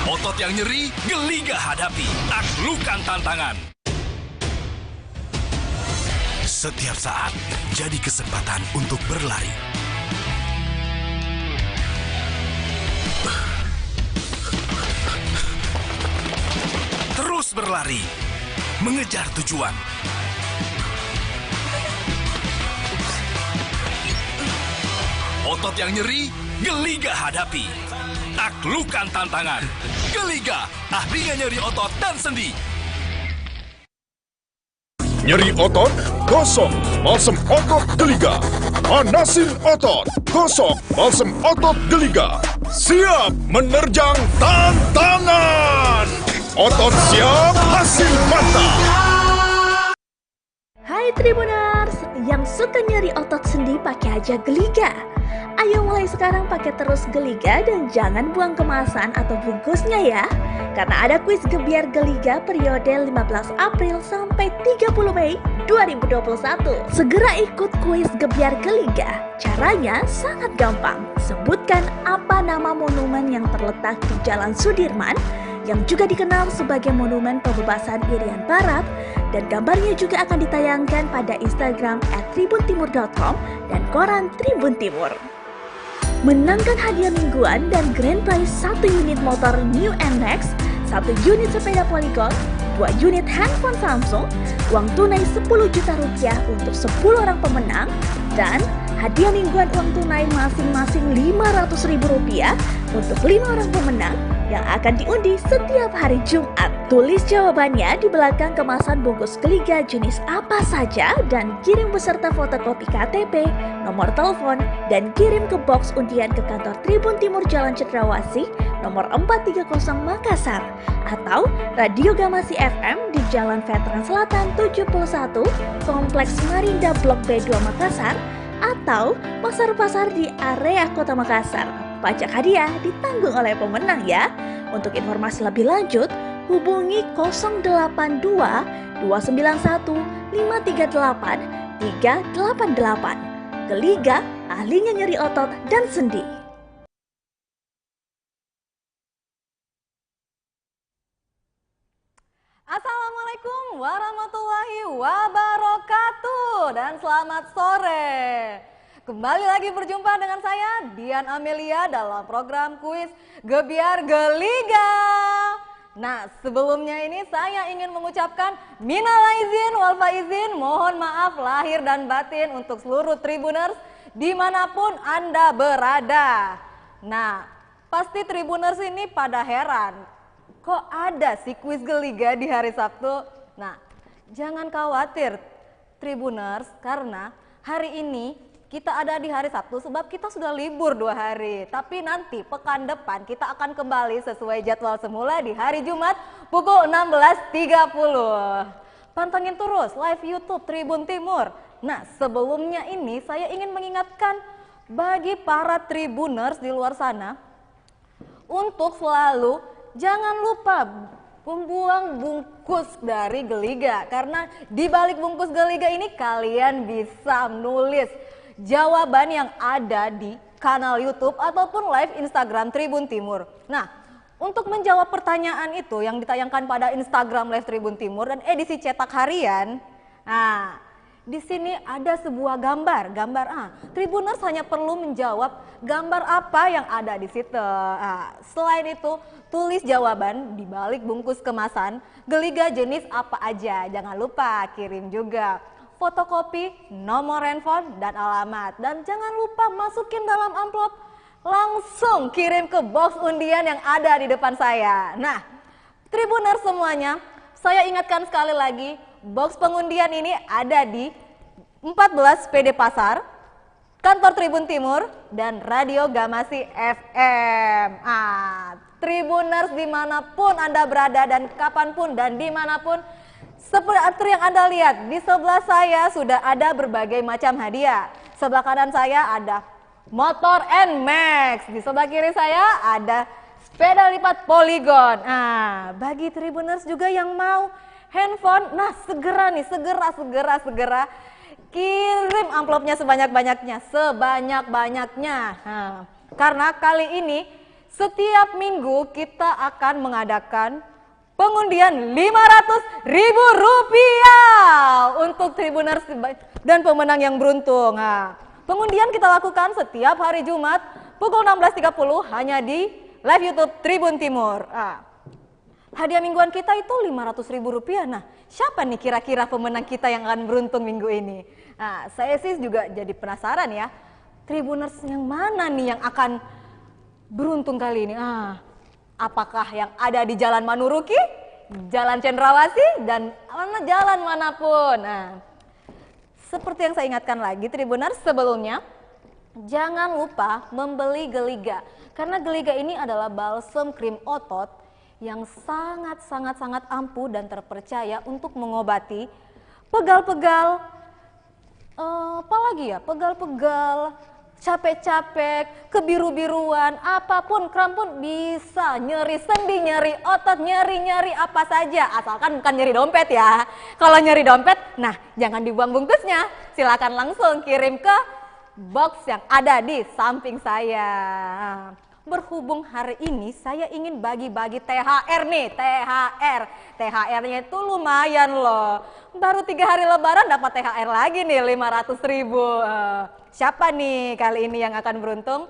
Otot yang nyeri, Geliga hadapi. Taklukkan tantangan. Setiap saat jadi kesempatan untuk berlari. Terus berlari, mengejar tujuan. Otot yang nyeri, Geliga hadapi. Taklukkan tantangan. Geliga, ahlinya nyeri otot dan sendi. Nyeri otot, gosok balsem otot Geliga. Panasin otot, gosok balsem otot Geliga. Siap menerjang tantangan. Otot siap, hasil mantap. Hai Tribuners, yang suka nyeri otot sendi pakai aja Geliga. Ayo mulai sekarang pakai terus Geliga dan jangan buang kemasan atau bungkusnya ya. Karena ada kuis gebiar Geliga periode 15 April sampai 30 Mei 2021. Segera ikut kuis gebiar Geliga. Caranya sangat gampang. Sebutkan apa nama monumen yang terletak di Jalan Sudirman yang juga dikenal sebagai Monumen Pembebasan Irian Barat, dan gambarnya juga akan ditayangkan pada Instagram @tribuntimur.com dan koran Tribun Timur. Menangkan hadiah mingguan dan grand prize 1 unit motor New NMAX, 1 unit sepeda Polygon, 2 unit handphone Samsung, uang tunai 10 juta rupiah untuk 10 orang pemenang, dan hadiah mingguan uang tunai masing-masing 500 ribu rupiah untuk 5 orang pemenang yang akan diundi setiap hari Jumat. Tulis jawabannya di belakang kemasan bungkus Geliga jenis apa saja dan kirim beserta fotokopi KTP, nomor telepon, dan kirim ke box undian ke kantor Tribun Timur Jalan Cendrawasih nomor 430 Makassar atau Radio Gamasi FM di Jalan Veteran Selatan 71, Kompleks Marinda Blok B2 Makassar, atau pasar-pasar di area Kota Makassar. Pajak hadiah ditanggung oleh pemenang ya. Untuk informasi lebih lanjut, hubungi 082 291 538 388. Geliga, ahlinya nyeri otot dan sendi. Assalamualaikum warahmatullahi wabarakatuh dan selamat sore. Kembali lagi berjumpa dengan saya Dian Amelia dalam program kuis Gebiar Geliga. Nah, sebelumnya ini saya ingin mengucapkan minal aizin wal faizin, mohon maaf lahir dan batin untuk seluruh Tribuners dimanapun Anda berada. Nah, pasti Tribuners ini pada heran, kok ada sih kuis Geliga di hari Sabtu? Nah, jangan khawatir Tribuners, karena hari ini kita ada di hari Sabtu sebab kita sudah libur 2 hari. Tapi nanti pekan depan kita akan kembali sesuai jadwal semula di hari Jumat pukul 16.30. Pantengin terus live YouTube Tribun Timur. Nah, sebelumnya ini saya ingin mengingatkan bagi para Tribuners di luar sana untuk selalu jangan lupa membuang bungkus dari Geliga, karena di balik bungkus Geliga ini kalian bisa menulis jawaban yang ada di kanal YouTube ataupun live Instagram Tribun Timur. Nah, untuk menjawab pertanyaan itu yang ditayangkan pada Instagram live Tribun Timur dan edisi cetak harian, nah, di sini ada sebuah gambar A. Tribuners hanya perlu menjawab gambar apa yang ada di situ. Nah, selain itu, tulis jawaban di balik bungkus kemasan Geliga jenis apa aja. Jangan lupa kirim juga fotokopi, nomor handphone, dan alamat. Dan jangan lupa masukin dalam amplop, langsung kirim ke box undian yang ada di depan saya. Nah, Tribuners semuanya, saya ingatkan sekali lagi, box pengundian ini ada di 14 PD Pasar, kantor Tribun Timur, dan Radio Gamasi FM. Tribuners dimanapun Anda berada dan kapanpun dan dimanapun, seperti yang Anda lihat, di sebelah saya sudah ada berbagai macam hadiah. Sebelah kanan saya ada motor NMAX, di sebelah kiri saya ada sepeda lipat Polygon. Nah, bagi Tribuners juga yang mau handphone, nah segera nih, segera kirim amplopnya sebanyak-banyaknya. Nah, karena kali ini Setiap minggu kita akan mengadakan pengundian Rp500.000 untuk Tribuners dan pemenang yang beruntung. Nah, pengundian kita lakukan setiap hari Jumat pukul 16.30 hanya di live YouTube Tribun Timur. Nah, hadiah mingguan kita itu Rp500.000. Nah, siapa nih kira-kira pemenang kita yang akan beruntung minggu ini? Nah, saya sih juga jadi penasaran ya. Tribuners yang mana nih yang akan beruntung kali ini? Apakah yang ada di Jalan Manuruki, Jalan Cendrawasih, dan jalan manapun? Nah, seperti yang saya ingatkan lagi Tribuners sebelumnya, jangan lupa membeli Geliga. Karena Geliga ini adalah balsem krim otot yang sangat ampuh dan terpercaya untuk mengobati pegal-pegal, apalagi ya, pegal-pegal, capek-capek, kebiru-biruan, apapun, kram pun bisa, nyeri sendi, nyeri otot, nyeri apa saja, asalkan bukan nyeri dompet ya. Kalau nyeri dompet, nah jangan dibuang bungkusnya, silakan langsung kirim ke box yang ada di samping saya. Berhubung hari ini saya ingin bagi-bagi THR nih, THR-nya itu lumayan loh. Baru 3 hari lebaran dapat THR lagi nih, Rp500.000. Siapa nih kali ini yang akan beruntung?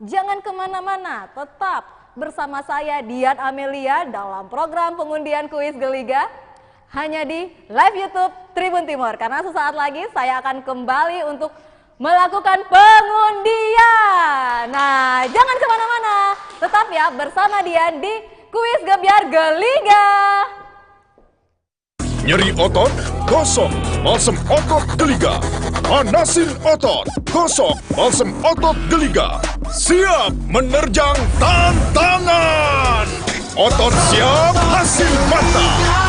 Jangan kemana-mana, tetap bersama saya Dian Amelia dalam program pengundian kuis Geliga hanya di live YouTube Tribun Timur. Karena sesaat lagi saya akan kembali untuk melakukan pengundian. Nah, jangan kemana-mana, tetap ya bersama Dian di Kuis Gebiar Geliga. Nyeri otot, gosok balsem otot Geliga. Panasin otot, gosok balsem otot Geliga. Siap menerjang tantangan. Otot siap, hasil mantap.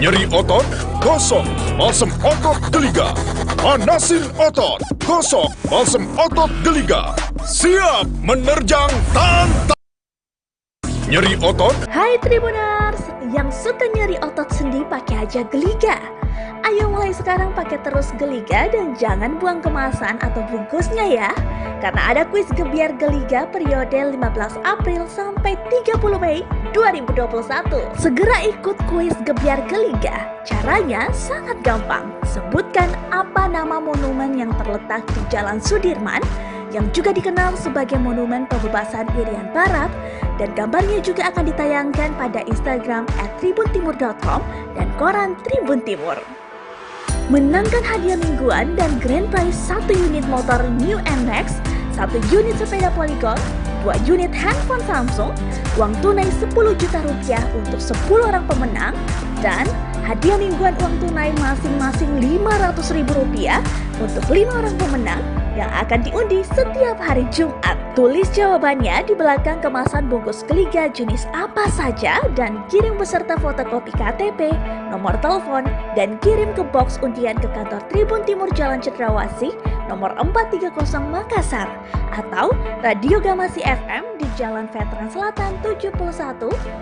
Nyeri otot, gosok balsem otot Geliga. Panasin otot, gosok balsem otot Geliga. Siap menerjang tantangan. Nyeri otot. Hai Tribuners, yang suka nyeri otot sendi pakai aja Geliga. Ayo mulai sekarang pakai terus Geliga dan jangan buang kemasan atau bungkusnya ya. Karena ada kuis Gebiar Geliga periode 15 April sampai 30 Mei 2021. Segera ikut kuis Gebiar Geliga. Caranya sangat gampang. Sebutkan apa nama monumen yang terletak di Jalan Sudirman yang juga dikenal sebagai Monumen Pembebasan Irian Barat, dan gambarnya juga akan ditayangkan pada Instagram @tribuntimur.com dan koran Tribun Timur. Menangkan hadiah mingguan dan grand prize 1 unit motor New NMAX, 1 unit sepeda Polygon, 2 unit handphone Samsung, uang tunai Rp10 juta untuk 10 orang pemenang, dan hadiah mingguan uang tunai masing-masing Rp500.000 untuk 5 orang pemenang yang akan diundi setiap hari Jumat. Tulis jawabannya di belakang kemasan bungkus Geliga jenis apa saja dan kirim beserta fotokopi KTP, nomor telepon, dan kirim ke box undian ke kantor Tribun Timur Jalan Cendrawasih nomor 430 Makassar atau Radio Gamasi FM di Jalan Veteran Selatan 71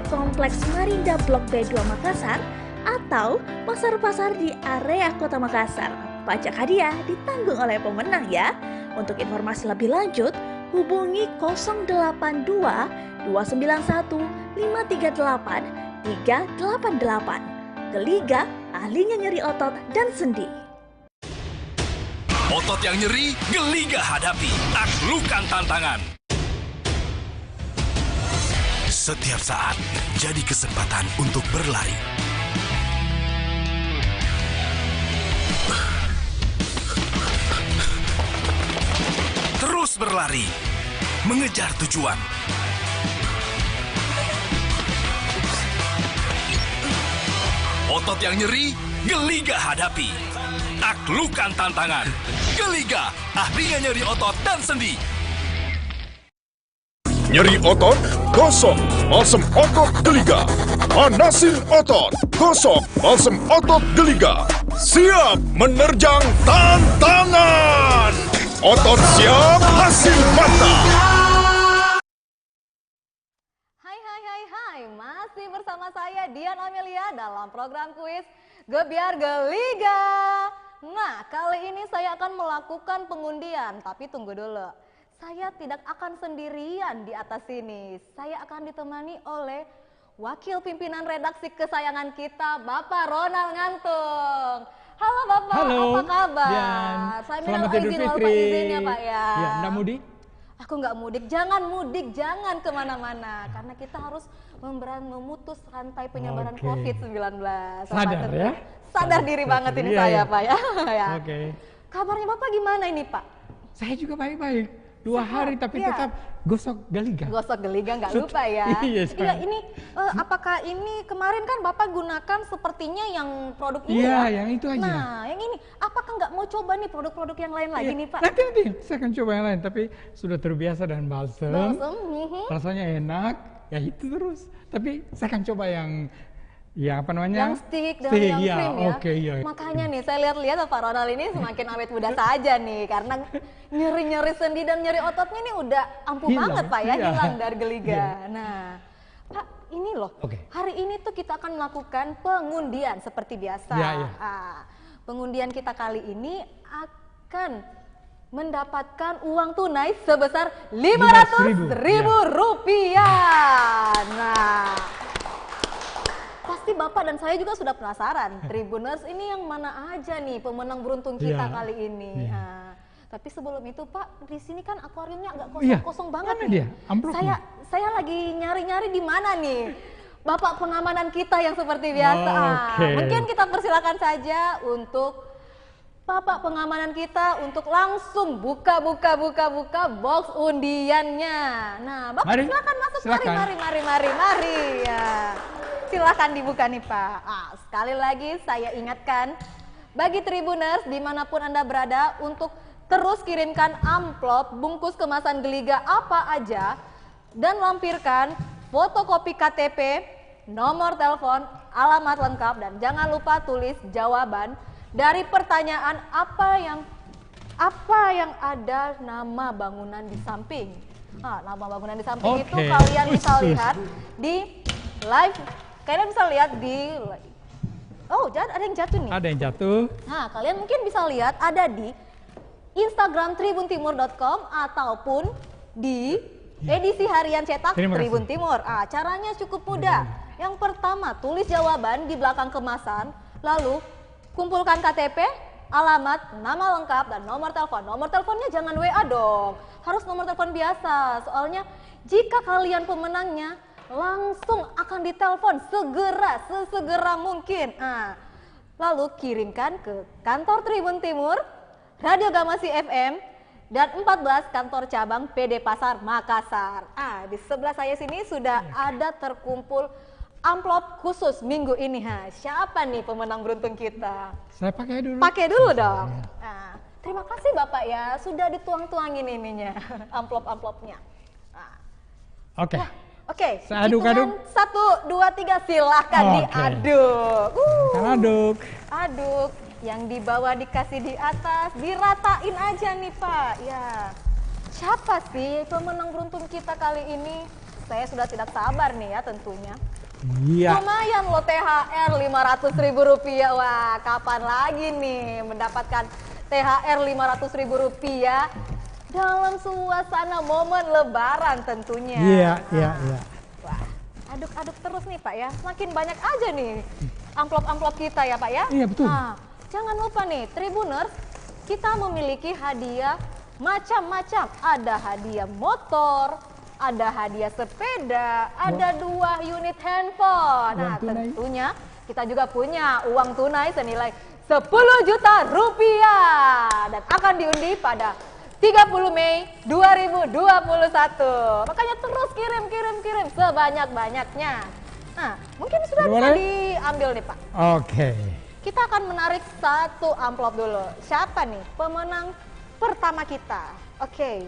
Kompleks Marinda Blok B2 Makassar atau pasar-pasar di area Kota Makassar. Pajak hadiah ditanggung oleh pemenang ya. Untuk informasi lebih lanjut, hubungi 082 291 538 388. Geliga, ahlinya nyeri otot dan sendi. Otot yang nyeri, Geliga hadapi. Taklukkan tantangan. Setiap saat jadi kesempatan untuk berlari. Terus berlari, mengejar tujuan. Otot yang nyeri, Geliga hadapi. Taklukkan tantangan. Geliga, ahlinya nyeri otot dan sendi. Nyeri otot, gosok balsem otot Geliga. Panasin otot, gosok balsem otot Geliga. Siap menerjang tantangan. Otot siap, hasil mantap. Hai, bersama saya Dian Amelia dalam program kuis Gebiar Geliga. Nah, kali ini saya akan melakukan pengundian, tapi tunggu dulu. Saya tidak akan sendirian di atas sini. Saya akan ditemani oleh wakil pimpinan redaksi kesayangan kita, Bapak Ronald Ngantung. Halo Bapak, halo, apa kabar? Dian. Saya Selamat minta Idul izin Fitri. walaupun izinnya Pak ya. Ya, enggak mudik? Aku nggak mudik, jangan kemana-mana. Karena kita harus memutus rantai penyebaran Oke. COVID-19. Sadar ya? Sadar diri banget ini Iya, saya iya. Pak ya. Ya. Oke. Kabarnya Bapak gimana ini Pak? Saya juga baik-baik. 2 hari tapi iya. tetap gosok geliga. Gosok geliga nggak lupa ya. Iya, Iya ini apakah ini kemarin kan Bapak gunakan sepertinya yang produk ini Iya, ya? yang itu aja. Nah yang ini apakah nggak mau coba nih produk-produk yang lain lagi Iya, nih Pak? Nanti saya akan coba yang lain, tapi sudah terbiasa dengan balsem. Balsem, Rasanya enak, ya itu terus. Tapi saya akan coba yang apa namanya? Yang stick dan yang iya, krim ya. Oke, iya. Makanya nih saya lihat-lihat Pak Ronald ini semakin awet muda saja nih karena nyeri-nyeri sendi dan nyeri ototnya ini udah ampuh Hilang, banget Pak ya, iya. hilang dari geliga. Iya. Nah, Pak ini loh. Oke. Hari ini tuh kita akan melakukan pengundian seperti biasa. Iya, iya. Pengundian kita kali ini akan mendapatkan uang tunai sebesar 500.000 rupiah. Nah, pasti Bapak dan saya juga sudah penasaran, Tribuners ini yang mana aja nih pemenang beruntung kita Iya. kali ini. Iya. Nah, tapi sebelum itu Pak, di sini kan akuariumnya agak Iya. kosong banget Mana nih. dia? Amplopnya? Saya lagi nyari-nyari di mana nih. Bapak pengamanan kita yang seperti biasa. Oke. Mungkin kita persilakan saja untuk Bapak pengamanan kita untuk langsung buka box undiannya. Nah, Bapak Mari, silakan masuk. silakan. Mari. Ya. Silakan dibuka nih Pak. Sekali lagi saya ingatkan bagi Tribuners dimanapun Anda berada untuk terus kirimkan amplop bungkus kemasan geliga apa aja dan lampirkan fotokopi KTP, nomor telepon, alamat lengkap dan jangan lupa tulis jawaban dari pertanyaan apa yang ada nama bangunan di samping. Nama bangunan di samping itu Oke. kalian bisa Khusus. lihat di live. Kalian bisa lihat di ada yang jatuh nih. Ada yang jatuh. Nah, kalian mungkin bisa lihat ada di Instagram tribuntimur.com ataupun di edisi harian cetak Terima kasih. Tribun Timur. Caranya cukup mudah. Yang pertama, tulis jawaban di belakang kemasan, lalu kumpulkan KTP, alamat, nama lengkap, dan nomor telepon. Nomor teleponnya jangan WA dong, harus nomor telepon biasa. Soalnya jika kalian pemenangnya, langsung akan ditelepon sesegera mungkin. Lalu kirimkan ke kantor Tribun Timur, Radio Gamasi FM, dan 14 kantor cabang PD Pasar Makassar. Di sebelah saya sini sudah ada terkumpul amplop khusus minggu ini. Siapa nih pemenang beruntung kita? Saya pakai dulu. Pakai dulu dong. Terima kasih Bapak ya, sudah dituang-tuangin ininya, amplop-amplopnya. Oke. Oke, Saya aduk-aduk. 1, 2, 3 silahkan Oke. diaduk. Kan aduk. Aduk, yang di bawah dikasih di atas, diratain aja nih Pak. Ya, siapa sih pemenang beruntung kita kali ini? Saya sudah tidak sabar nih ya tentunya. Iya. Lumayan loh THR 500.000 rupiah. Wah, kapan lagi nih mendapatkan THR 500.000 rupiah dalam suasana momen Lebaran tentunya. Iya. Wah, aduk-aduk terus nih Pak ya. Semakin banyak aja nih amplop-amplop kita ya Pak ya. Iya, betul. Jangan lupa nih Tribuners, kita memiliki hadiah macam-macam. Ada hadiah motor, ada hadiah sepeda, ada 2 unit handphone. Uang tunai. Tentunya kita juga punya uang tunai senilai 10 juta rupiah dan akan diundi pada 30 Mei 2021. Makanya terus kirim sebanyak-banyaknya. Nah, mungkin sudah bisa Boleh? diambil nih Pak. Oke. Kita akan menarik 1 amplop dulu. Siapa nih pemenang pertama kita? Oke.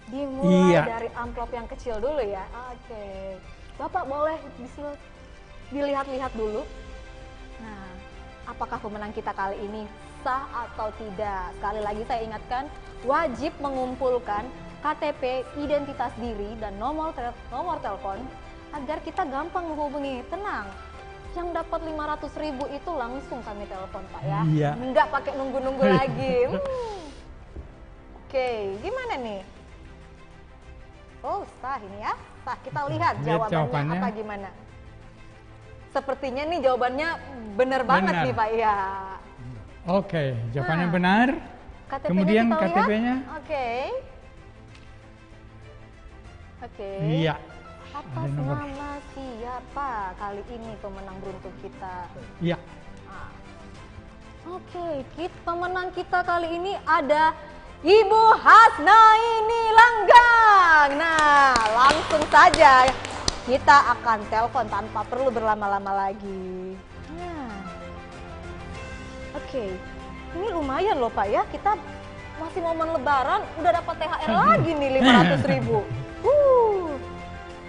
Dimulai Iya. dari amplop yang kecil dulu ya. Oke. Bapak boleh dilihat-lihat dulu. Nah, apakah pemenang kita kali ini sah atau tidak? Sekali lagi saya ingatkan, wajib mengumpulkan KTP, identitas diri, dan nomor telepon agar kita gampang menghubungi. Tenang, yang dapat 500.000 itu langsung kami telepon Pak ya. Iya. Nggak pakai nunggu-nunggu lagi. Oke, gimana nih? Oh, sah ini ya. Sah, kita lihat Lihat jawabannya apa gimana. Sepertinya nih jawabannya benar banget nih Pak ya. Oke, jawabannya benar. KTP-nya Kemudian kita lihat. KTP-nya? Oke. Oke. Iya. Atas Ada nomor. nama siapa kali ini pemenang beruntung kita? Iya. Ah. Oke, pemenang kita kali ini ada Ibu Hasnaini Langgang. Nah, langsung saja kita akan telepon tanpa perlu berlama-lama lagi. Nah, oke, ini lumayan loh Pak ya. Kita masih momen Lebaran udah dapat THR lagi nih 500.000.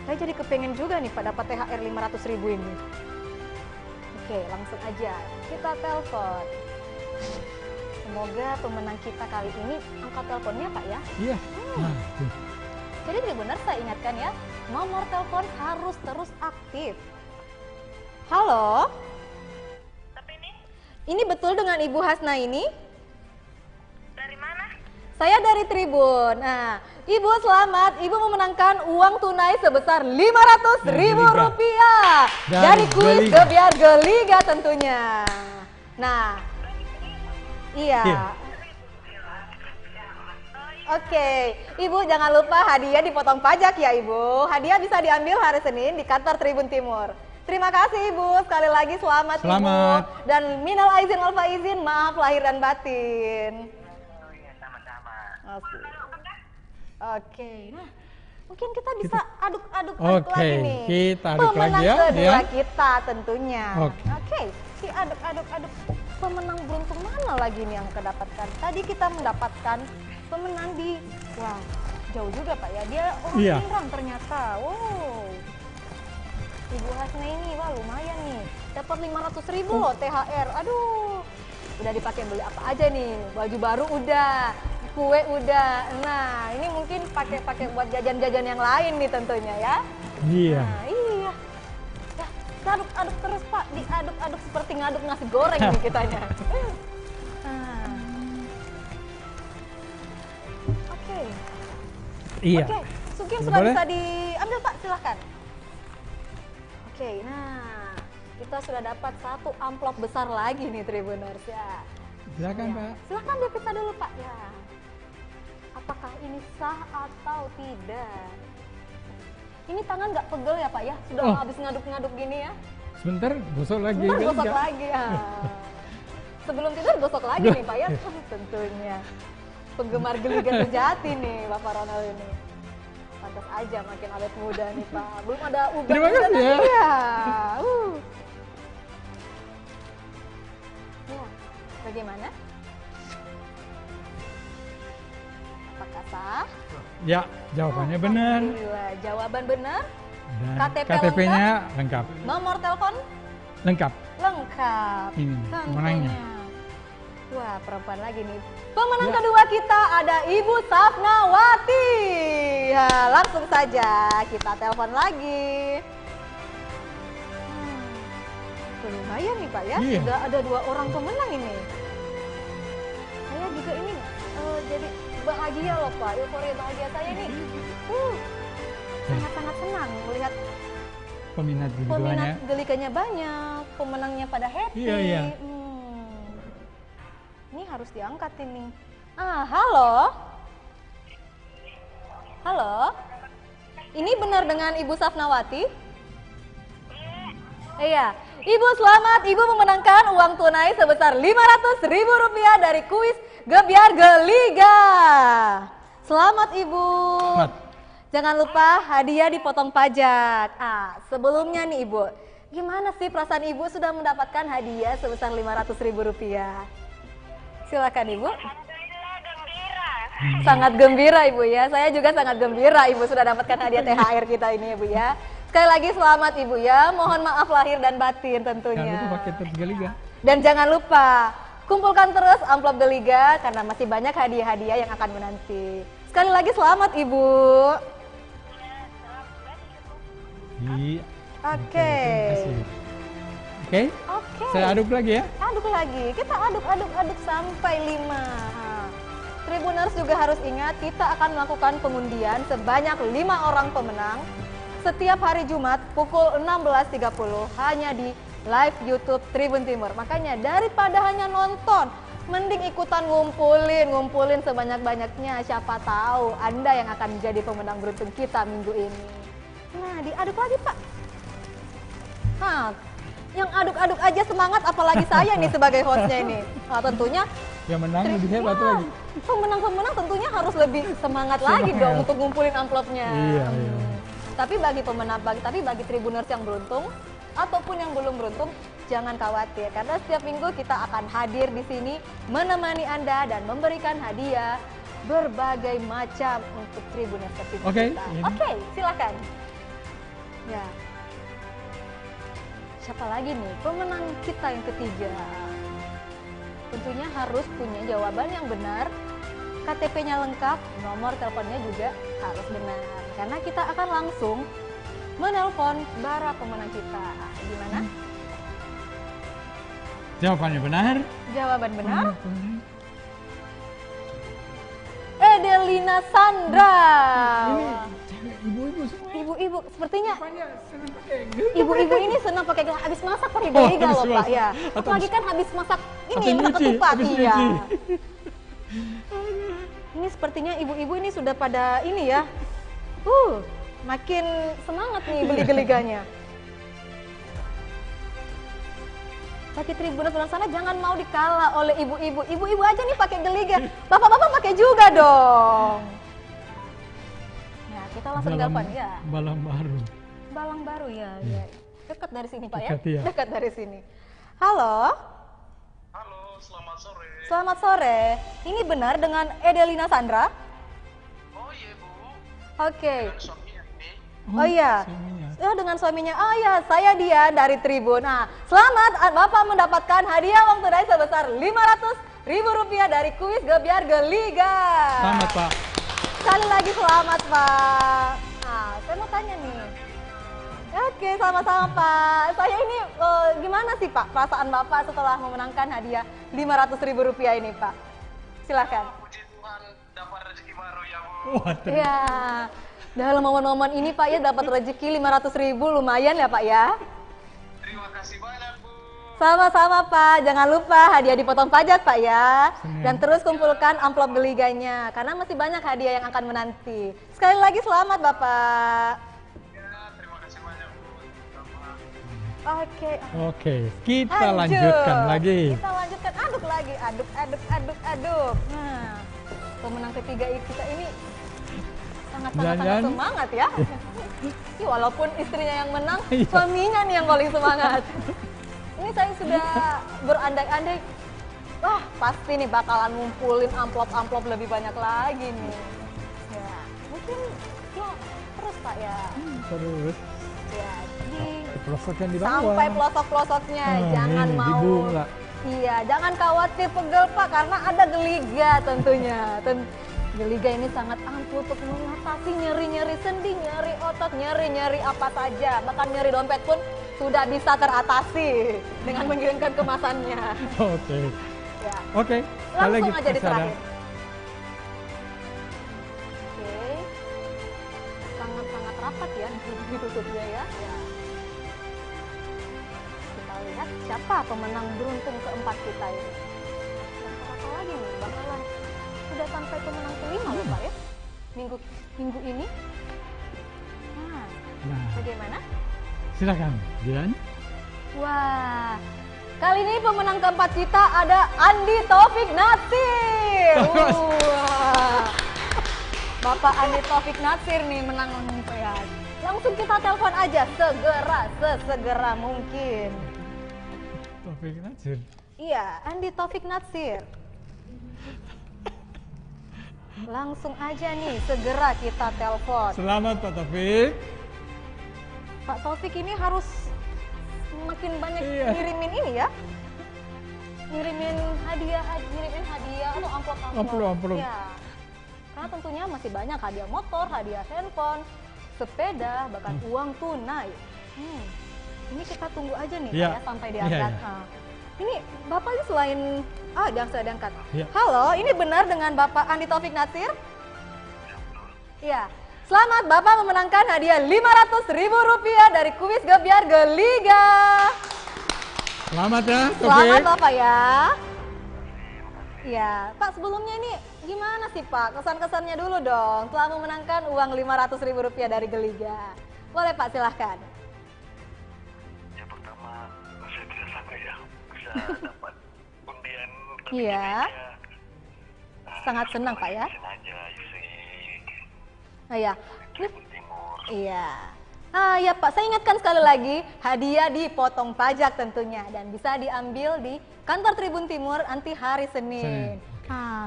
Saya jadi kepengen juga nih Pak dapat THR 500.000 ini. Oke, langsung aja kita telepon. Semoga pemenang kita kali ini angkat teleponnya Pak ya. Iya. Nah, tuh. Jadi benar saya ingatkan ya, nomor telepon harus terus aktif. Halo? Ini betul dengan Ibu Hasna ini? Dari mana? Saya dari Tribun. Nah, Ibu selamat, Ibu memenangkan uang tunai sebesar 500.000 rupiah dari kuis Geliga. Gebiar Geliga tentunya. Nah, iya. Iya. Oke, Ibu jangan lupa hadiah dipotong pajak ya Ibu. Hadiah bisa diambil hari Senin di kantor Tribun Timur. Terima kasih Ibu, sekali lagi selamat. Selamat. Ibu. Dan minal aizin wal faizin, maaf lahir dan batin. Oh iya, sama-sama. Oke, nah mungkin kita bisa aduk-aduk Oke, lagi nih. kita aduk pemenang lagi ya, kedua ya. kita tentunya. Oke. Diaduk-aduk. Pemenang beruntung mana lagi nih yang kedapatkan? Tadi kita mendapatkan pemenang di, wah jauh juga Pak ya. Dia orang Iya. Pinrang ternyata. Wow. Ibu Hasna ini, wah lumayan nih. Dapat 500.000 loh THR. Aduh. Udah dipakai beli apa aja nih? Baju baru udah, kue udah. Nah, ini mungkin pakai buat jajan-jajan yang lain nih tentunya ya. Iya. Nah, iya. Ya, aduk-aduk terus Pak, diaduk-aduk seperti ngaduk nasi goreng nih kitanya. Nah. Oke. Iya. Oke, Sugeng Sudah sudah boleh? bisa diambil Pak, silahkan. Oke, nah kita sudah dapat satu amplop besar lagi nih Tribuners ya. Silakan Ya. Pak. Silahkan diperiksa dulu Pak ya. Apakah ini sah atau tidak? Ini tangan nggak pegel ya Pak ya? Sudah Oh. habis ngaduk-ngaduk gini ya? Sebentar gosok lagi. Sebentar kan, gosok Kak? lagi ya. Sebelum tidur gosok lagi nih Pak ya? Tentunya. Penggemar Geliga sejati nih Bapak Ronald ini. Pantas aja makin awet muda nih Pak. Belum ada uban Terima juga kasih ya. nanti ya. Ya, bagaimana? Apakah sah? Ya, jawabannya benar. Alhamdulillah, jawaban benar. Dan KTP KTP-nya lengkap. Nomor telepon Lengkap. lengkap. Ini Tentunya. pemenangnya. Wah, perempuan lagi nih. Pemenang Ya. kedua kita ada Ibu Safnawati. Ya, langsung saja kita telepon lagi. Lumayan nih Pak ya, Iya. sudah ada 2 orang pemenang ini. Saya juga ini jadi bahagia loh Pak, euforia bahagia saya ini. Sangat-sangat senang melihat Peminat peminat keduanya. Geliganya banyak, pemenangnya pada happy. Iya, iya. Ini harus diangkat ini. Halo. Halo. Ini benar dengan Ibu Safnawati? Iya. Ibu selamat, Ibu memenangkan uang tunai sebesar 500.000 rupiah dari kuis Gebiar Geliga. Selamat Ibu. Selamat. Jangan lupa hadiah dipotong pajak. Sebelumnya nih Ibu, gimana sih perasaan Ibu sudah mendapatkan hadiah sebesar 500.000 rupiah? Silakan Ibu. Alhamdulillah gembira. Sangat gembira Ibu ya, saya juga sangat gembira Ibu sudah dapatkan hadiah THR kita ini Ibu ya. Sekali lagi selamat Ibu ya, mohon maaf lahir dan batin tentunya. Jangan lupa pakai top Geliga. Dan jangan lupa kumpulkan terus amplop Geliga karena masih banyak hadiah-hadiah yang akan menanti. Sekali lagi selamat Ibu. Iya. Oke. Terima kasih. Oke. Oke. Saya aduk lagi ya. Aduk lagi. Kita aduk sampai 5. Tribuners juga harus ingat kita akan melakukan pengundian sebanyak 5 orang pemenang setiap hari Jumat pukul 16.30 hanya di live YouTube Tribun Timur. Makanya daripada hanya nonton, mending ikutan ngumpulin sebanyak-banyaknya. Siapa tahu Anda yang akan menjadi pemenang beruntung kita minggu ini. Nah, diaduk lagi, Pak. Yang aduk-aduk aja semangat, apalagi saya nih sebagai hostnya ini. Nah, tentunya Yang menang lebih hebat lagi. Pemenang-pemenang tentunya harus lebih semangat lagi dong untuk ngumpulin amplopnya. Iya. Tapi bagi pemenang, bagi Tribuners yang beruntung ataupun yang belum beruntung, jangan khawatir karena setiap minggu kita akan hadir di sini menemani Anda dan memberikan hadiah berbagai macam untuk Tribuners ketiga Oke, kita. ini. Oke, silakan. Ya. Siapa lagi nih pemenang kita yang ketiga? Tentunya harus punya jawaban yang benar, KTP-nya lengkap, nomor teleponnya juga harus benar. Karena kita akan langsung menelpon para pemenang kita. Gimana? Jawabannya benar. Jawaban benar. Edelina Sandra. Ini cewek ibu-ibu semua. Ibu-ibu, sepertinya Rupanya senang pakai ibu-ibu ini senang pakai gelas. Habis masak pakai Oh, geliga habis loh Pak masak. ya. Atau Apalagi kan habis masak ini Atau masak nyuci, ketupat. habis Iya. nyuci. Ini sepertinya ibu-ibu ini sudah pada ini ya. Makin semangat nih beli geliganya. Bagi Tribuners luar sana jangan mau dikalah oleh ibu-ibu. Ibu-ibu aja nih pakai geliga. Bapak-bapak pakai juga dong. Nah, kita langsung telepon ya. Balang baru. Balang baru ya. Ya. Dekat dari sini Pak ya. Dekat, iya. Dekat dari sini. Halo. Halo, selamat sore. Selamat sore. Ini benar dengan Edelina Sandra? Oh iya, Bu. Oke. Suaminya ini. Oh iya. Suaminya. Oh, dengan suaminya. Oh iya, saya Dian dari Tribun. Nah, selamat Bapak mendapatkan hadiah uang tunai sebesar Rp500.000 dari kuis Gebiar Geliga. Selamat Pak. Sekali lagi selamat Pak. Nah, saya mau tanya nih. Oke, sama-sama Pak. Saya ini gimana sih Pak perasaan Bapak setelah memenangkan hadiah Rp500.000 ini Pak? Silakan. Puji Tuhan dapat rezeki baru ya, Bu. Wah, Ya, dalam momen-momen ini Pak ya dapat rezeki 500.000 lumayan ya Pak ya. Terima kasih banyak, Bu. Sama-sama Pak, jangan lupa hadiah dipotong pajak Pak ya. Senang. Dan terus kumpulkan amplop geliganya karena masih banyak hadiah yang akan menanti. Sekali lagi selamat Bapak. Ya, terima kasih banyak, Bu. Sama. Oke. Oke, kita lanjutkan lagi. Kita lanjutkan, aduk lagi, aduk. Nah, pemenang ketiga kita ini sangat Jangan. semangat ya. Ih, walaupun istrinya yang menang, Iya. suaminya nih yang paling semangat. Ini saya sudah berandai-andai, wah pasti nih bakalan ngumpulin amplop-amplop lebih banyak lagi nih. Ya, mungkin ya terus Pak ya. Terus Ya, di pelosokkan di bawah. sampai pelosok-pelosoknya, jangan ini, mau. dibuka. Iya, jangan khawatir pegel Pak, karena ada geliga tentunya. Geliga ini sangat ampuh untuk mengatasi nyeri-nyeri sendi, nyeri otot, nyeri-nyeri apa saja. Bahkan nyeri dompet pun sudah bisa teratasi dengan mengirimkan kemasannya. Oke. Ya, Oke. langsung Kalau aja gitu diserahin. Oke, sangat-sangat rapat ya ditutupnya ya. Ya. Kita lihat siapa pemenang beruntung keempat kita ini. Dan apa lagi nih bakalan sudah sampai pemenang kelima loh Pak ya minggu ini. Nah, Bagaimana? silakan, Dian. Wah, kali ini pemenang keempat kita ada Andi Taufik Natsir. Wah, Bapak Andi Taufik Natsir nih menang ya. Langsung kita telepon aja sesegera mungkin. Taufik Natsir. Iya, Andi Taufik Natsir. Langsung aja nih, segera kita telepon. Selamat Pak Taufik. Pak Taufik ini harus makin banyak Iya. ngirimin ini ya. Ngirimin hadiah atau amplop-amplop. Amplop-amplop. Ya. Karena tentunya masih banyak hadiah motor, hadiah handphone, sepeda, bahkan uang tunai. Ini kita tunggu aja nih Iya. Pak ya sampai diangkat. Iya, iya. Ini Bapak ini selain jangan saya diangkat. Iya. Halo, ini benar dengan Bapak Andi Taufik Nasir? Iya. Selamat Bapak memenangkan hadiah Rp500.000 dari kuis Gebiar Geliga. Selamat ya, Selamat Taufik. Bapak ya. Ya, Pak sebelumnya ini gimana sih Pak? Kesan-kesannya dulu dong telah memenangkan uang Rp500.000 dari Geliga. Boleh Pak, silahkan. Ya pertama saya tidak sangka ya bisa dapat undian Iya. Sangat senang Pak ya. sengaja isi Iya. Tribun Timur. Iya. Ya Pak, saya ingatkan sekali lagi, hadiah dipotong pajak tentunya dan bisa diambil di kantor Tribun Timur nanti hari Senin.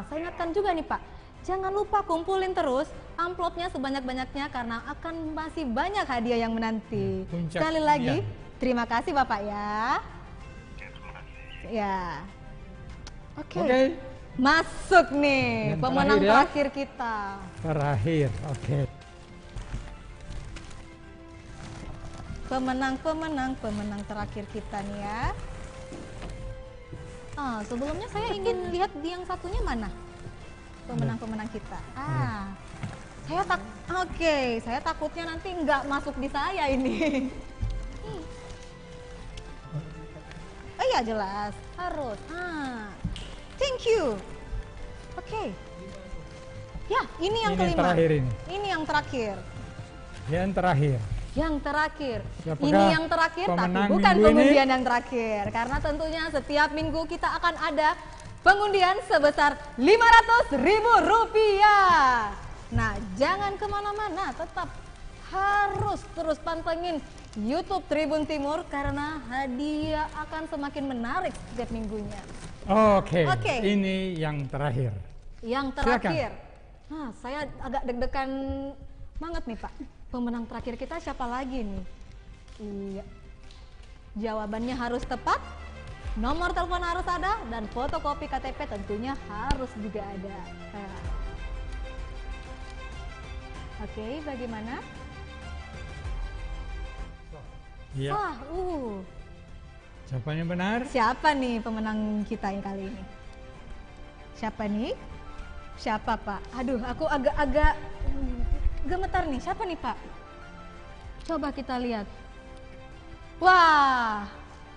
Saya ingatkan juga nih Pak, jangan lupa kumpulin terus amplopnya sebanyak-banyaknya karena akan masih banyak hadiah yang menanti. Puncak, Sekali lagi, ya. terima kasih Bapak ya. Ya. Oke. Oke, Masuk nih Yang pemenang terakhir ya. terakhir kita. terakhir. Oke. Pemenang terakhir kita nih ya. Sebelumnya saya ingin lihat di yang satunya mana pemenang kita. Saya takutnya nanti nggak masuk di saya ini. Oh iya jelas harus. Thank you. Oke. Ya ini yang Ini kelima. terakhir ini. Ini yang terakhir. Yang terakhir. Yang terakhir, Siapakah ini yang terakhir tapi pemenang bukan minggu ini? pengundian yang terakhir. Karena tentunya setiap minggu kita akan ada pengundian sebesar Rp500.000. Nah jangan kemana-mana, tetap harus terus pantengin YouTube Tribun Timur karena hadiah akan semakin menarik setiap minggunya. Oke. Oke. Ini yang terakhir. Yang terakhir, saya agak deg-degan banget nih Pak. Pemenang terakhir kita siapa lagi nih? Iya. Jawabannya harus tepat, nomor telepon harus ada, dan fotokopi KTP tentunya harus juga ada. Oke, bagaimana? Iya. Jawabannya benar. Siapa nih pemenang kita yang kali ini? Siapa nih? Siapa Pak? Aduh, aku agak gemetar nih. Siapa nih Pak? Coba kita lihat. Wah,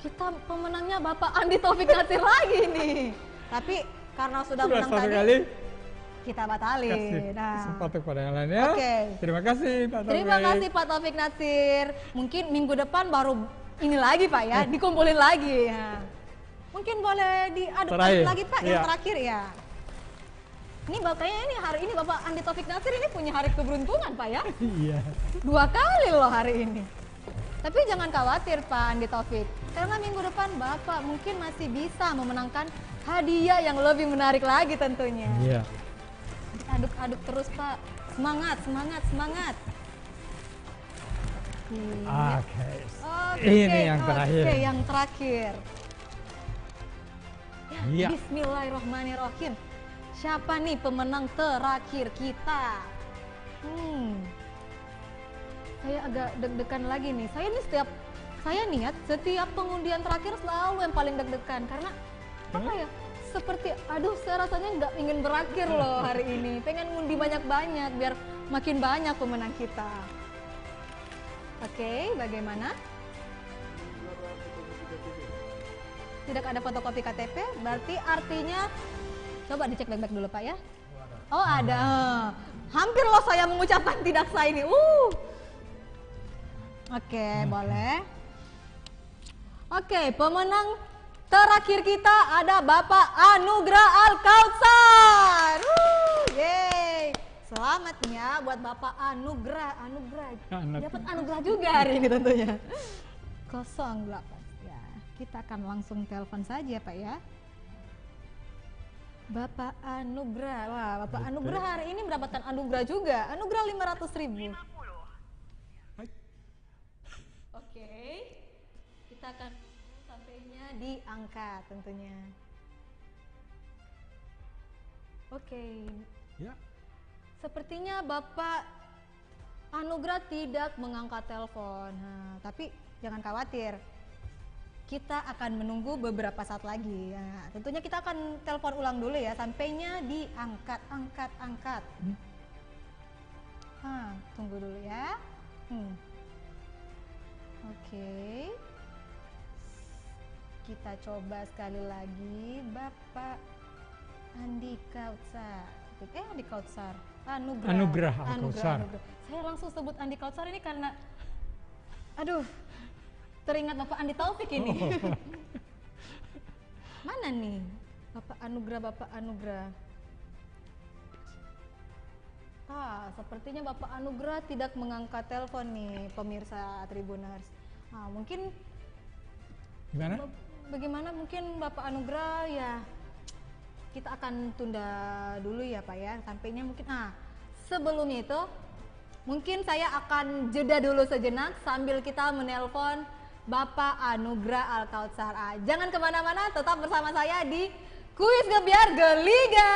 kita pemenangnya Bapak Andi Taufik Nasir lagi nih. Tapi karena sudah menang satu tadi, kali. kita batalin. Kasih kesempatan kepada yang lain ya. Oke. Terima kasih Pak Taufik. Terima kasih Pak Taufik Nasir. Mungkin minggu depan baru ini lagi Pak ya, dikumpulin lagi. Ya. Mungkin boleh diaduk Terakhir. lagi Pak, yang Iya. terakhir ya. Ini kayaknya ini hari ini Bapak Andi Taufik Nasir ini punya hari keberuntungan Pak ya. Iya. 2 kali loh hari ini. Tapi jangan khawatir Pak Andi Taufik, karena minggu depan Bapak mungkin masih bisa memenangkan hadiah yang lebih menarik lagi tentunya. Iya. Aduk-aduk terus Pak, semangat, semangat, semangat. Oke. Oke, Ini yang terakhir. Oke, yang terakhir. Ya, Iya. Bismillahirrahmanirrahim. Siapa nih pemenang terakhir kita? Saya agak deg-degan lagi nih. Saya niat setiap pengundian terakhir selalu yang paling deg-degan karena apa ya? Seperti aduh saya rasanya nggak ingin berakhir loh hari ini. Pengen ngundi banyak-banyak biar makin banyak pemenang kita. Oke, bagaimana? Tidak ada fotokopi KTP, berarti artinya coba dicek baik-baik dulu Pak ya. Oh ada, hampir loh saya mengucapkan tidak sah ini. Oke, boleh. Oke, pemenang terakhir kita ada Bapak Anugrah Al-Kautsar. Yeay. Selamat ya buat Bapak Anugrah. Dapat anugerah juga hari ini tentunya. 08 ya. Kita akan langsung telepon saja Pak ya. Bapak Anugrah. Wah, Bapak Anugrah hari ini mendapatkan anugerah juga. Anugerah 500.000. Oke. Kita akan sampainya diangkat tentunya. Oke. Ya. Sepertinya Bapak Anugrah tidak mengangkat telepon. Nah, tapi jangan khawatir. Kita akan menunggu beberapa saat lagi. Nah, tentunya kita akan telepon ulang dulu ya, sampainya diangkat, angkat. Tunggu dulu ya. Oke. Kita coba sekali lagi, Bapak Andi Kautsar. Andi Kautsar. Anugrah Al-Kautsar. Saya langsung sebut Andi Kautsar ini karena teringat Bapak Andi Taufik ini. Mana nih Bapak Anugrah. Sepertinya Bapak Anugrah tidak mengangkat telepon nih, pemirsa Tribuners. Mungkin Gimana? bagaimana mungkin Bapak Anugrah ya, kita akan tunda dulu ya Pak ya, sampainya mungkin sebelumnya itu mungkin saya akan jeda dulu sejenak sambil kita menelpon Bapak Anugrah Al-Kautsar. Jangan kemana-mana, tetap bersama saya di Kuis Gebiar Geliga.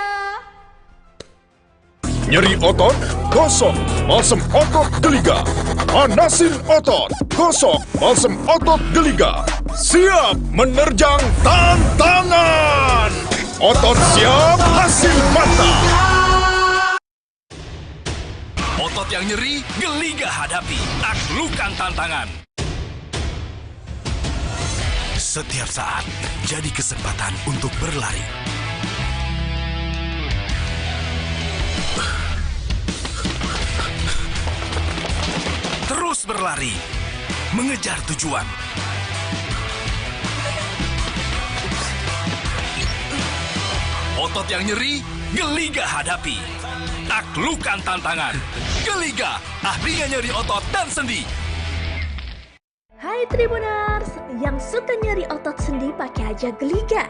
Nyeri otot, gosok balsem otot Geliga. Panasin otot, gosok balsem otot Geliga. Siap menerjang tantangan. Otot siap, hasil mantap. Otot yang nyeri, Geliga hadapi. Taklukkan tantangan. Setiap saat, jadi kesempatan untuk berlari. Terus berlari, mengejar tujuan. Otot yang nyeri, Geliga hadapi. Taklukkan tantangan. Geliga, ahlinya nyeri otot dan sendi. Hai Tribuners, yang suka nyeri otot sendi pakai aja Geliga.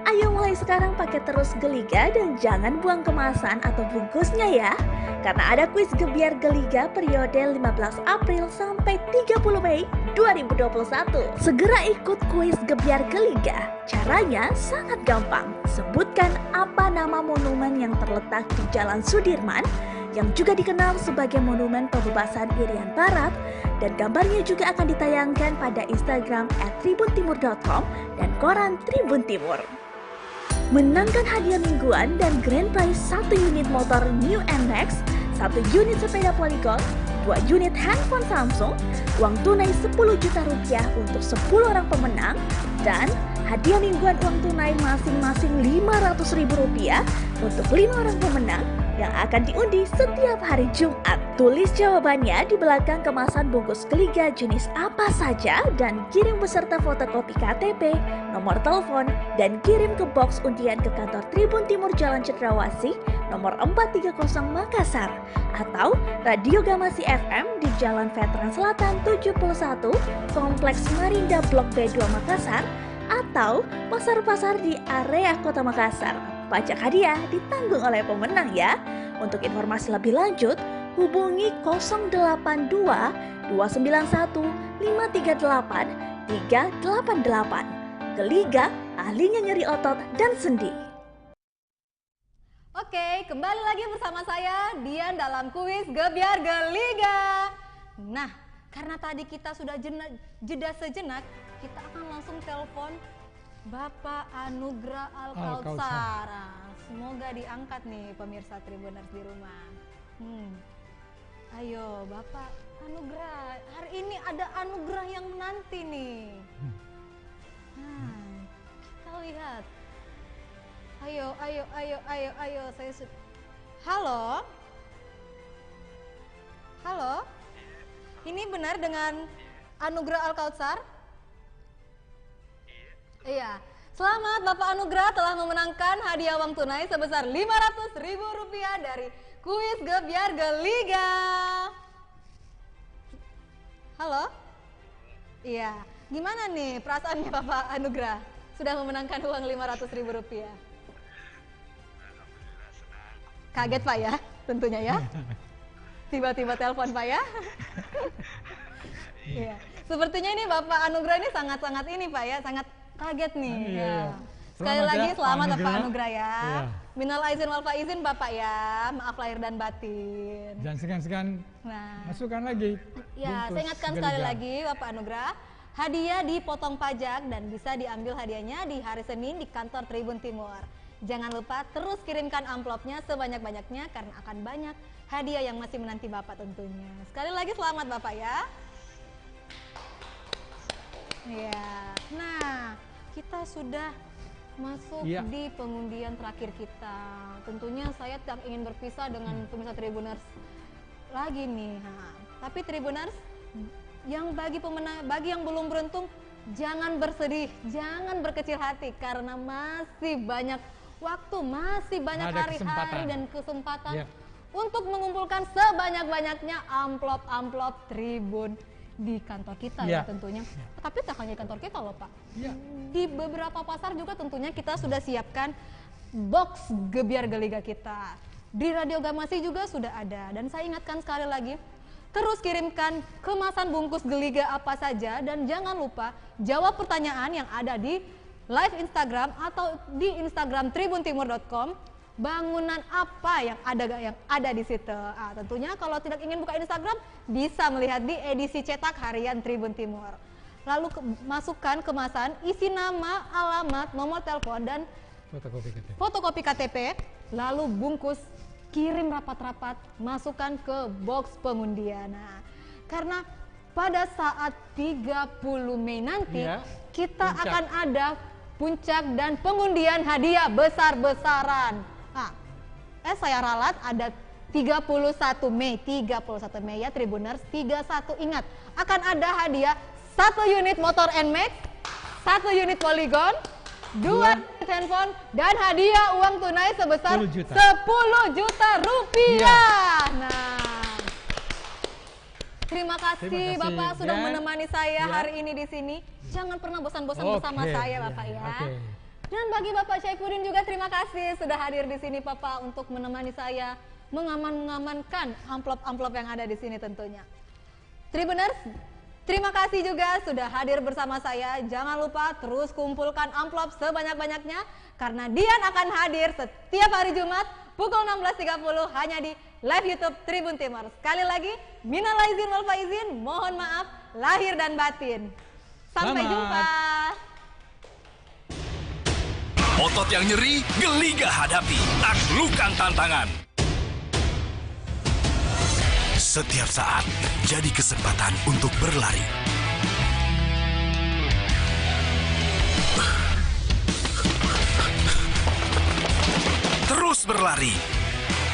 Ayo mulai sekarang pakai terus Geliga dan jangan buang kemasan atau bungkusnya ya. Karena ada kuis gebiar Geliga periode 15 April sampai 30 Mei 2021. Segera ikut kuis gebiar Geliga. Caranya sangat gampang. Sebutkan apa nama monumen yang terletak di Jalan Sudirman yang juga dikenal sebagai Monumen Pembebasan Irian Barat, dan gambarnya juga akan ditayangkan pada Instagram @tribuntimur.com dan koran Tribun Timur. Menangkan hadiah mingguan dan grand prize 1 unit motor New NMAX, 1 unit sepeda Polygon, 2 unit handphone Samsung, uang tunai 10 juta rupiah untuk 10 orang pemenang, dan hadiah mingguan uang tunai masing-masing 500 ribu rupiah untuk 5 orang pemenang yang akan diundi setiap hari Jumat. Tulis jawabannya di belakang kemasan bungkus Geliga jenis apa saja dan kirim beserta fotokopi KTP, nomor telepon, dan kirim ke box undian ke kantor Tribun Timur Jalan Cendrawasih nomor 430 Makassar atau Radio Gamasi FM di Jalan Veteran Selatan 71, Kompleks Marinda Blok B2 Makassar, atau pasar-pasar di area Kota Makassar. Pajak hadiah ditanggung oleh pemenang ya. Untuk informasi lebih lanjut, hubungi 082 291 538 388. Geliga, ahlinya nyeri otot dan sendi. Oke, kembali lagi bersama saya Dian dalam kuis Gebiar Geliga. Nah, karena tadi kita sudah jeda sejenak, kita akan langsung telepon Bapak Anugrah Al-Kautsar. Semoga diangkat nih pemirsa Tribuners di rumah. Ayo Bapak Anugrah, hari ini ada anugerah yang menanti nih. Kita lihat. Ayo, Halo? Halo? Ini benar dengan Anugrah Al-Kautsar? Iya. Selamat Bapak Anugrah telah memenangkan hadiah uang tunai sebesar 500 ribu rupiah dari Kuis Gebiar Geliga. Halo? Iya. Gimana nih perasaannya Bapak Anugrah? Sudah memenangkan uang 500 ribu rupiah. Kaget Pak ya, tentunya ya. Tiba-tiba telepon Pak ya. Iya. Sepertinya ini Bapak Anugrah ini sangat-sangat ini Pak ya, sangat kaget nih. Iya. Sekali Selamat lagi ya, selamat Pak Bapak Anugrah ya. Iya. Minal aizin wal faizin Bapak ya, maaf lahir dan batin. Dan segan-segan masukkan lagi. Ya, saya ingatkan sekali lagi Bapak Anugrah, hadiah dipotong pajak dan bisa diambil hadiahnya di hari Senin di kantor Tribun Timur. Jangan lupa terus kirimkan amplopnya sebanyak-banyaknya karena akan banyak hadiah yang masih menanti Bapak tentunya. Sekali lagi selamat Bapak ya. Ya, nah kita sudah masuk di pengundian terakhir kita. Tentunya saya tidak ingin berpisah dengan pemirsa Tribuners lagi nih. Nah, tapi Tribuners yang bagi yang belum beruntung, jangan bersedih, jangan berkecil hati karena masih banyak waktu, masih banyak hari-hari dan kesempatan untuk mengumpulkan sebanyak-banyaknya amplop-amplop Tribun di kantor kita ya tentunya. Tapi tak hanya di kantor kita loh Pak. Di beberapa pasar juga tentunya kita sudah siapkan box gebiar geliga kita. Di Radio Gamasi juga sudah ada. Dan saya ingatkan sekali lagi, terus kirimkan kemasan bungkus geliga apa saja dan jangan lupa jawab pertanyaan yang ada di live Instagram atau di Instagram tribuntimur.com. Bangunan apa yang ada di situ. Tentunya kalau tidak ingin buka Instagram bisa melihat di edisi cetak harian Tribun Timur. Lalu masukkan kemasan, isi nama, alamat, nomor telepon dan fotokopi KTP. Lalu bungkus, kirim rapat-rapat, masukkan ke box pengundian. Nah, karena pada saat 30 Mei nanti kita akan ada puncak dan pengundian hadiah besar-besaran. Nah, saya ralat ada 31 Mei ya Tribuners, 31 ingat akan ada hadiah 1 unit motor NMAX, 1 unit Polygon, 2 unit handphone dan hadiah uang tunai sebesar 10 juta rupiah. Nah, terima kasih Bapak sudah menemani saya hari ini di sini. Jangan pernah bosan-bosan bersama saya Bapak ya. Dan bagi Bapak Syaifuddin juga terima kasih sudah hadir di sini Bapak untuk menemani saya mengamankan amplop-amplop yang ada di sini tentunya. Tribuners, terima kasih juga sudah hadir bersama saya. Jangan lupa terus kumpulkan amplop sebanyak-banyaknya karena Dian akan hadir setiap hari Jumat pukul 16.30 hanya di live YouTube Tribun Timur. Sekali lagi, minal aizin wal faizin, mohon maaf lahir dan batin. Sampai jumpa. Otot yang nyeri, geliga hadapi. Taklukkan tantangan. Setiap saat jadi kesempatan untuk berlari. Terus berlari,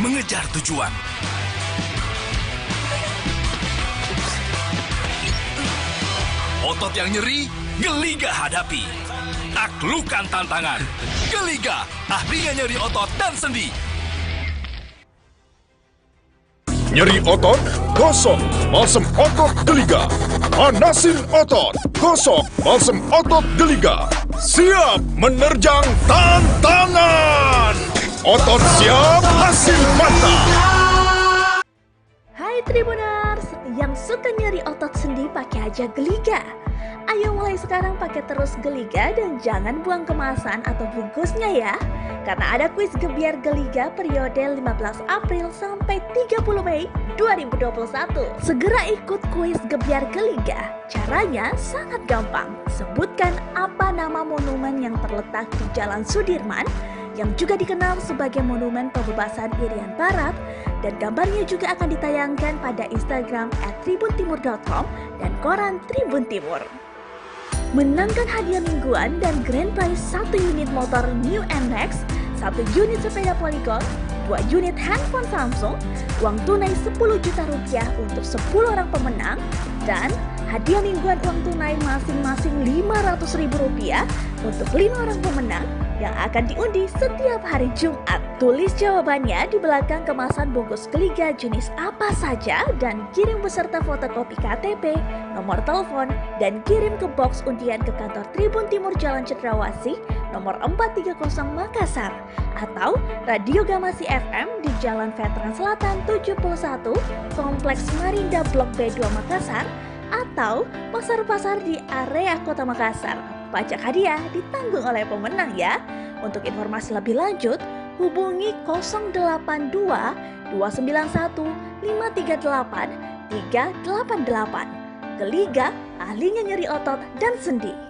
mengejar tujuan. Otot yang nyeri, geliga hadapi. Taklukkan tantangan. Geliga, ahlinya nyeri otot dan sendi. Nyeri otot, gosok balsem otot Geliga. Panasin otot, gosok balsem otot Geliga. Siap menerjang tantangan. Otot siap, hasil mantap. Hai Tribuners, yang suka nyeri otot sendi pakai aja Geliga. Ayo mulai sekarang pakai terus Geliga dan jangan buang kemasan atau bungkusnya ya. Karena ada kuis gebiar Geliga periode 15 April sampai 30 Mei 2021. Segera ikut kuis gebiar Geliga. Caranya sangat gampang. Sebutkan apa nama monumen yang terletak di Jalan Sudirman yang juga dikenal sebagai Monumen Pembebasan Irian Barat, dan gambarnya juga akan ditayangkan pada Instagram @tribuntimur.com dan koran Tribun Timur. Menangkan hadiah mingguan dan grand prize 1 unit motor New NMAX, 1 unit sepeda Polygon, 2 unit handphone Samsung, uang tunai 10 juta rupiah untuk 10 orang pemenang, dan hadiah mingguan uang tunai masing-masing 500 ribu rupiah untuk 5 orang pemenang yang akan diundi setiap hari Jumat. Tulis jawabannya di belakang kemasan bungkus Geliga jenis apa saja dan kirim beserta fotokopi KTP, nomor telepon, dan kirim ke box undian ke kantor Tribun Timur Jalan Cendrawasih nomor 430 Makassar atau Radio Gamasi FM di Jalan Veteran Selatan 71 Kompleks Marinda Blok B2 Makassar atau pasar-pasar di area Kota Makassar. Pajak hadiah ditanggung oleh pemenang ya. Untuk informasi lebih lanjut, hubungi 082 291 538 388. Geliga, ahlinya nyeri otot dan sendi.